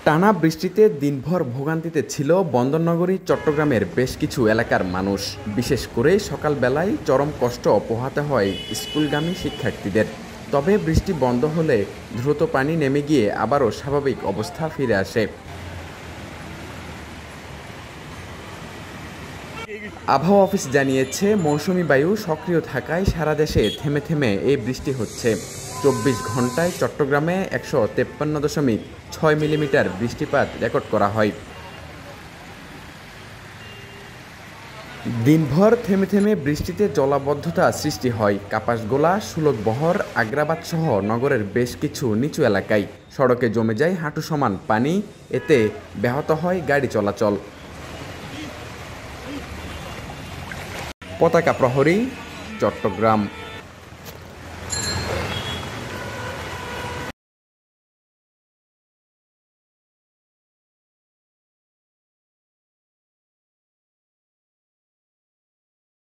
টানা বৃষ্টিতে দিনভর ভোগান্তিতে ছিল বন্দরনগরী চট্টগ্রামের বেশ কিছু এলাকার মানুষ। বিশেষ করে সকালবেলায় চরম কষ্ট পোহাতে হয় স্কুলগামী শিক্ষার্থীদের। তবে বৃষ্টি বন্ধ হলে দ্রুত পানি নেমে গিয়ে আবারও স্বাভাবিক অবস্থা ফিরে আসে। আবহাওয়া অফিস জানিয়েছে, মৌসুমি বায়ু সক্রিয় থাকায় সারা দেশে থেমে থেমে এই বৃষ্টি হচ্ছে। 24 ঘন্টায় চট্টগ্রামে 153.6 মিলিমিটার বৃষ্টিপাত রেকর্ড করা হয়। দিনভর থেমে থেমে বৃষ্টিতে জলাবদ্ধতা সৃষ্টি হয় কাপাসগোলা, সুলকবহর, আগ্রাবাদ সহ নগরের বেশ কিছু নিচু এলাকায়। সড়কে জমে যায় হাঁটু সমান পানি, এতে ব্যাহত হয় গাড়ি চলাচল। পতাকা প্রহরী, চট্টগ্রাম।